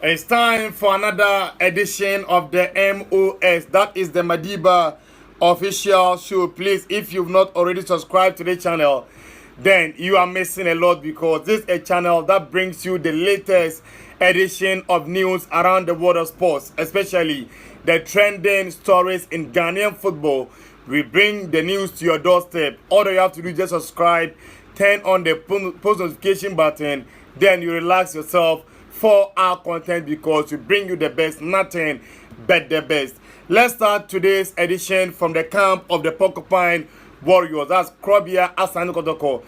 It's time for another edition of the MOS. That is the Madiba official show. Please, if you've not already subscribed to the channel, then you are missing a lot because this is a channel that brings you the latest edition of news around the world of sports, especially the trending stories in Ghanaian football. We bring the news to your doorstep. All you have to do is just subscribe, turn on the post notification button, then you relax yourself for our content because we bring you the best, nothing but the best. Let's start today's edition from the camp of the Porcupine Warriors. That's Krobia Asan Kotoko,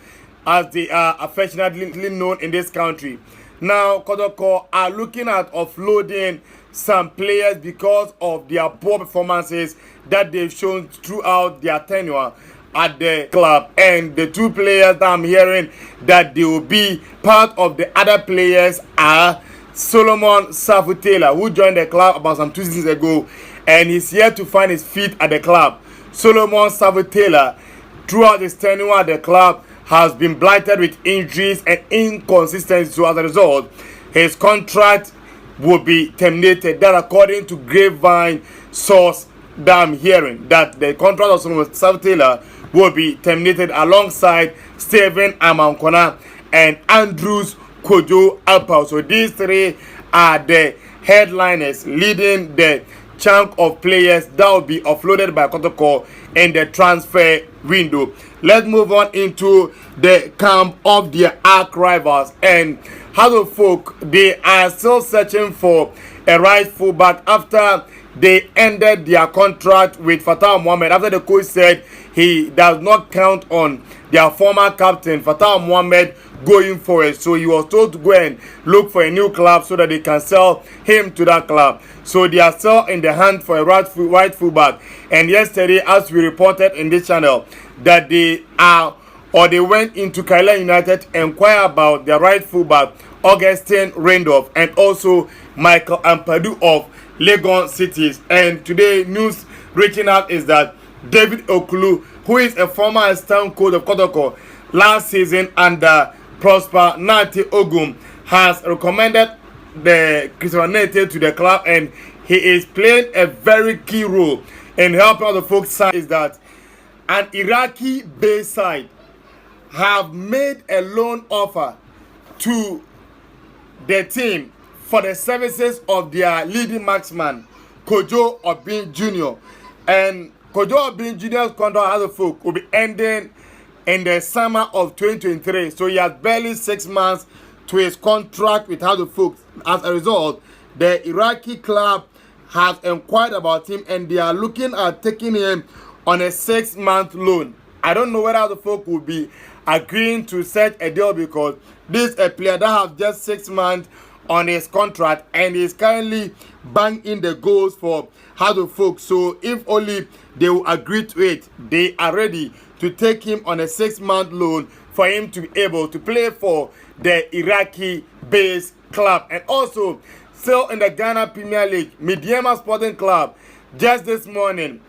as they are affectionately known in this country. Now, Kotoko are looking at offloading some players because of their poor performances that they've shown throughout their tenure at the club. And the two players that I'm hearing that they will be part of the other players are Solomon Savutela, who joined the club about some 2 seasons ago, and he's here to find his feet at the club. Solomon Savutela, throughout his tenure at the club, has been blighted with injuries and inconsistency. So as a result, his contract will be terminated. That according to Grapevine source that I'm hearing, that the contract of Solomon Savutela will be terminated alongside Stephen Amankona and Andrews Kojo Alpau. So these three are the headliners leading the chunk of players that will be offloaded by Kotoko in the transfer window. Let's move on into the camp of their arch rivals. And Hazel Folk, they are still searching for a right fullback after they ended their contract with Fatah Mohammed, after the coach said he does not count on their former captain Fatah Mohammed going forward. So he was told to go and look for a new club so that they can sell him to that club. So they are still in the hunt for a right fullback. And yesterday, as we reported in this channel, that they went into Kaila United to inquire about their right fullback, Augustine Randolph, and also Michael Ampadu of Legon Cities. And today, news reaching out is that David Okulu, who is a former assistant coach of Kotoko last season under Prosper Nate Ogum, has recommended the Christianity to the club, and he is playing a very key role in helping out the folks. Side is that an Iraqi-based side have made a loan offer to the team for the services of their leading marksman, Kojo Obin Jr. And Kojo Obin Jr.'s contract as a folk will be ending in the summer of 2023. So he has barely 6 months to his contract with House of Folks. As a result, the Iraqi club has inquired about him and they are looking at taking him on a 6-month loan. I don't know whether the folk will be agreeing to such a deal because this is a player that has just 6 months on his contract and is currently banging the goals for House of Folks. So if only they will agree to it, they are ready to take him on a 6-month loan for him to be able to play for the Iraqi-based club. And also, still in the Ghana Premier League, Medeama Sporting Club just this morning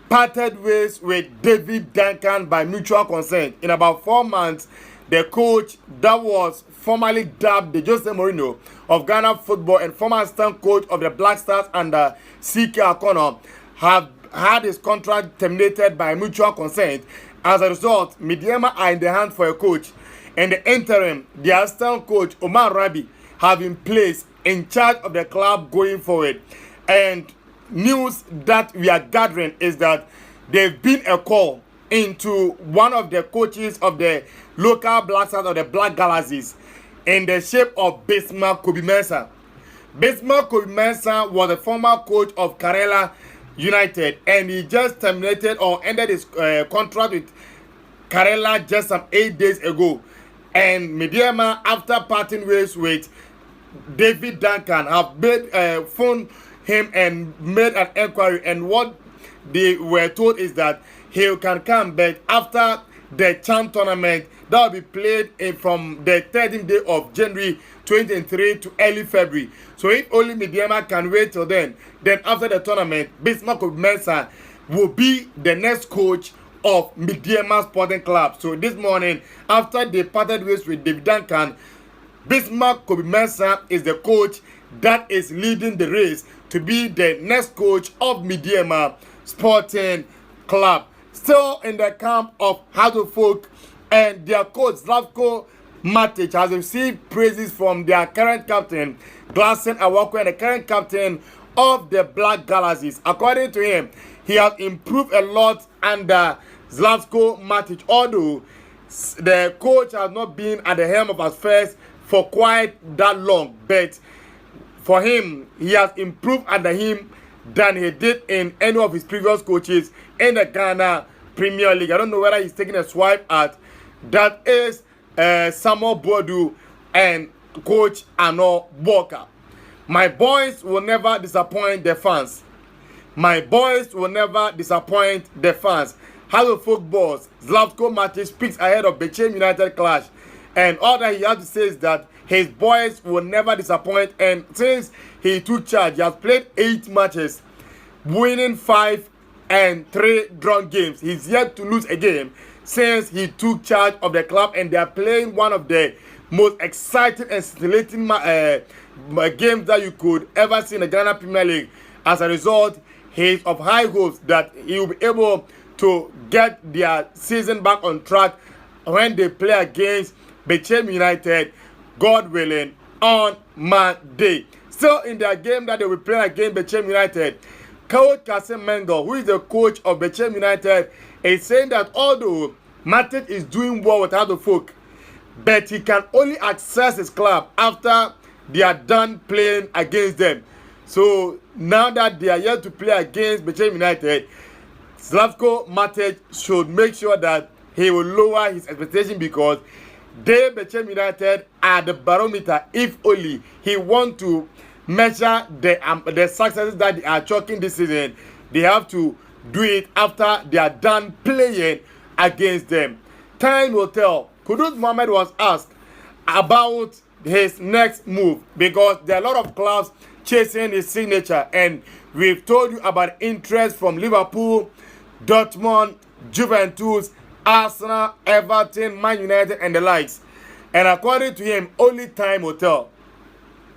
parted ways with David Duncan by mutual consent. In about 4 months, the coach that was formerly dubbed the Jose Mourinho of Ghana football and former assistant coach of the Black Stars under CK Akono have had his contract terminated by mutual consent. As a result, Medeama are in the hand for a coach. In the interim, the assistant coach Omar Rabi have been placed in charge of the club going forward. And news that we are gathering is that there's been a call into one of the coaches of the local Black Stars or the Black Galaxies in the shape of Bismarck Kobe-Mensah. Bismarck Kobe-Mensah was a former coach of Karela United, and he just terminated or ended his contract with Karela just some 8 days ago. And Medeama, after parting ways with David Duncan, have made phone him and made an inquiry, and what they were told is that he can come back after the CHAN tournament that will be played from the 13th day of January 2023 to early February. So if only Medeama can wait till then after the tournament, Bismarck Mensah will be the next coach of Medeama Sporting Club. So this morning, after they parted ways with David Duncan, Bismarck Kobe-Mensah is the coach that is leading the race to be the next coach of Medeama Sporting Club. Still in the camp of Kotoko, and their coach Zlatko Matic has received praises from their current captain Glasson Awako and the current captain of the Black Galaxies. According to him, he has improved a lot under Zlatko Matic, although the coach has not been at the helm of affairs for quite that long, but for him, he has improved under him than he did in any of his previous coaches in the Ghana Premier League. I don't know whether he's taking a swipe at that is Samuel Boadu and coach Arno Walker. My boys will never disappoint the fans. My boys will never disappoint the fans. How the footballs, Zlatko Matic speaks ahead of Bechem United clash, and all that he has to say is that his boys will never disappoint. And since he took charge, he has played 8 matches, winning 5 and 3 drawn games. He's yet to lose a game since he took charge of the club, and they are playing one of the most exciting and stimulating games that you could ever see in the Ghana Premier League. As a result, he is of high hopes that he will be able to get their season back on track when they play against Bechem United, God willing, on Monday. Still in their game that they will play against Bechem United, Coach Kasim Mengo, who is the coach of Bechem United, is saying that although Matic is doing well with other folk, but he can only access his club after they are done playing against them. So now that they are yet to play against Bechem United, Zlatko Matic should make sure that he will lower his expectation, because they, Bechem United, are the barometer. If only he want to measure the successes that they are chalking this season, they have to do it after they are done playing against them. Time will tell. Kudus Mohammed was asked about his next move, because there are a lot of clubs chasing his signature, and we've told you about interest from Liverpool, Dortmund, Juventus, Arsenal, Everton, Man United, and the likes. And according to him, only time will tell.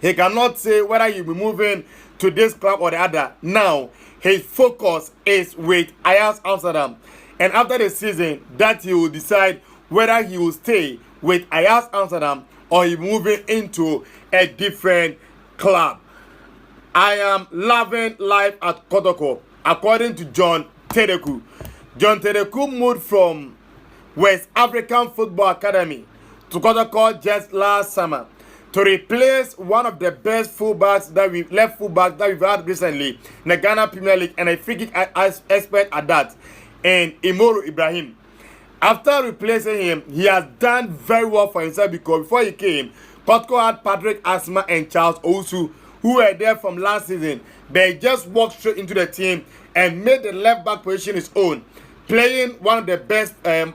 He cannot say whether he'll be moving to this club or the other. Now, his focus is with Ajax Amsterdam. And after the season, that he will decide whether he will stay with Ajax Amsterdam or he will move into a different club. I am loving life at Kotoko, according to John Tedeku. John Tedeku moved from West African Football Academy to Kotoko just last summer to replace one of the best fullbacks that we've had recently in the Ghana Premier League, and a free kick expert at that, and Imoro Ibrahim. After replacing him, he has done very well for himself, because before he came, Kotoko had Patrick Asma and Charles Owusu, who were there from last season. They just walked straight into the team and made the left back position his own, playing one of the best games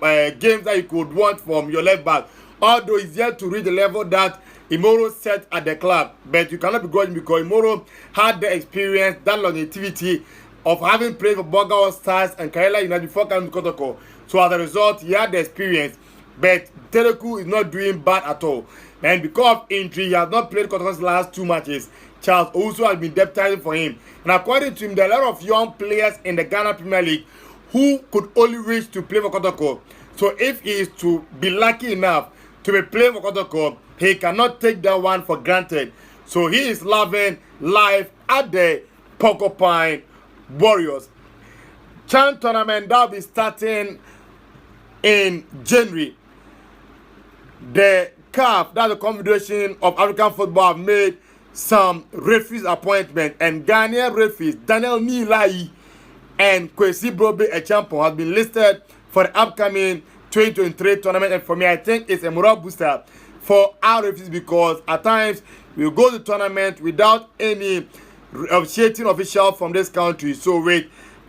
that you could want from your left back. Although he's yet to reach the level that Imoro set at the club, but you cannot begrudge him, because Imoro had the experience, that longevity of having played for Boga Stars and Kaila United before coming to Kotoko. So as a result, he had the experience, but Tedeku is not doing bad at all. And because of injury, he has not played Kotoko's last 2 matches. Charles also has been deputizing for him. And according to him, there are a lot of young players in the Ghana Premier League who could only reach to play for Kotoko. So if he is to be lucky enough to be playing for Kotoko, he cannot take that one for granted. So he is loving life at the Porcupine Warriors. Chan tournament that will be starting in January. The CAF, that's the Confederation of African Football, have made some referees appointment, and Ghanaian referees Daniel Nilai and Kwesi Brobe Echampo have been listed for the upcoming 2023 tournament. And for me, I think it's a morale booster for our referees, because at times we go to the tournament without any officiating official from this country. So with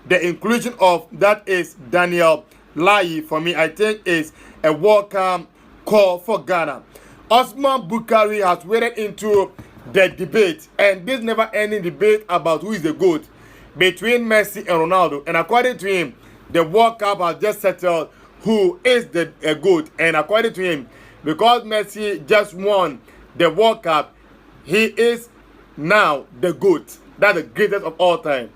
the inclusion of that is Daniel Lai, for me, I think is a welcome call for Ghana. Osman Bukari has waded into the debate, and this never-ending debate about who is the GOAT between Messi and Ronaldo. And according to him, the World Cup has just settled who is the GOAT. And according to him, because Messi just won the World Cup, he is now the GOAT. That's the greatest of all time.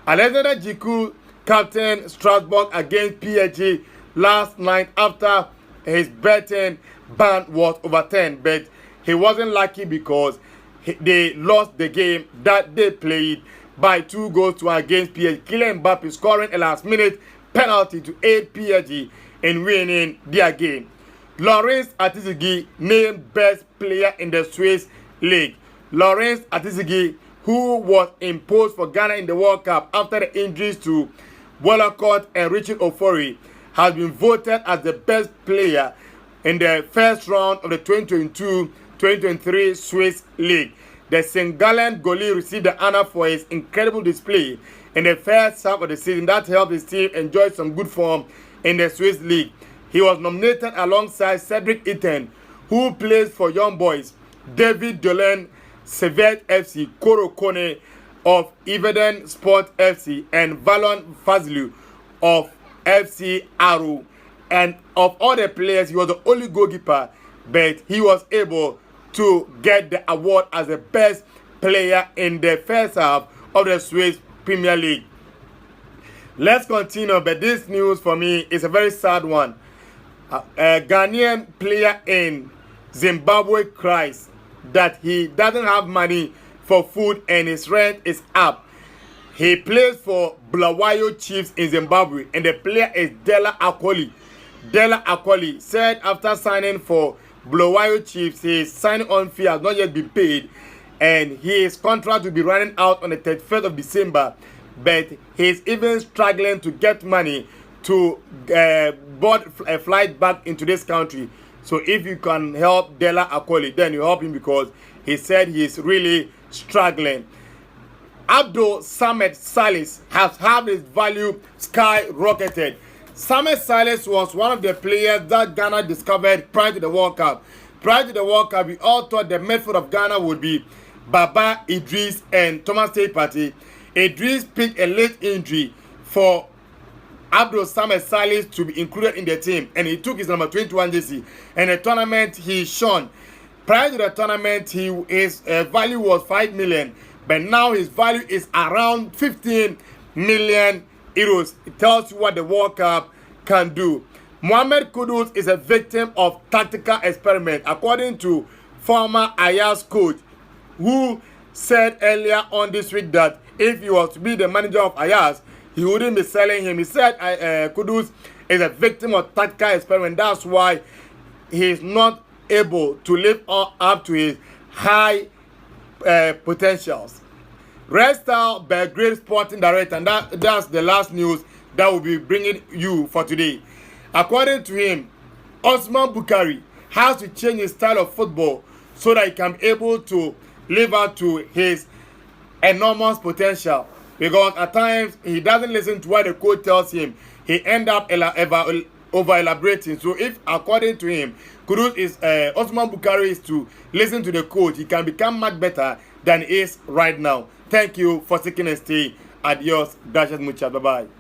Alexander Jiku captained Strasbourg against PSG last night after his betting ban was overturned, but he wasn't lucky because they lost the game that they played by 2-1 against PSG. Kylian Mbappe scoring a last-minute penalty to aid PSG in winning their game. Lawrence Atisigi named best player in the Swiss League. Lawrence Atisigi, who was imposed for Ghana in the World Cup after the injuries to Wallacott and Richard Ofori, has been voted as the best player in the first round of the 2022-2023 Swiss League. The Senegalan goalie received the honor for his incredible display in the first half of the season that helped his team enjoy some good form in the Swiss League. He was nominated alongside Cedric Itten, who plays for Young Boys, David Dolan, Sevet FC, Kotoko of Iveden Sport FC, and Valon Fazlu of FC Aru. And of all the players, he was the only goalkeeper, but he was able to get the award as the best player in the first half of the Swiss Premier League. Let's continue, but this news for me is a very sad one. A Ghanaian player in Zimbabwe cries that he doesn't have money for food and his rent is up. He plays for Bulawayo Chiefs in Zimbabwe, and the player is Dela Akoli. Dela Akoli said after signing for Bulawayo Chiefs, his signing-on fee has not yet been paid, and his contract will be running out on the 31st of December. But he's even struggling to get money to board a flight back into this country. So if you can help Dela Akoli, then you help him, because he said he is really struggling. Abdul Samed Salis has had his value skyrocketed. Samed Salis was one of the players that Ghana discovered prior to the World Cup. Prior to the World Cup, we all thought the midfield of Ghana would be Baba, Idris, and Thomas Partey. Idris picked a late injury for Abdul Samed Salis to be included in the team, and he took his number 21 jersey. And the tournament he shone. Prior to the tournament, his value was 5 million, but now his value is around 15 million euros. It tells you what the World Cup can do. Mohammed Kudus is a victim of tactical experiment, according to former Ajax coach, who said earlier on this week that if he was to be the manager of Ajax, he wouldn't be selling him. He said Kudus is a victim of tactical experiment. That's why he is not able to live up to his high potentials. Restal Belgrade Sporting Director, and that's the last news that we'll be bringing you for today. According to him, Osman Bukari has to change his style of football so that he can be able to live up to his enormous potential. Because at times, he doesn't listen to what the coach tells him. He ends up over-elaborating. So if, according to him, Osman Bukari is to listen to the coach, he can become much better than he is right now. Thank you for sticking and stay. Adios. Gracias muchas. Bye-bye.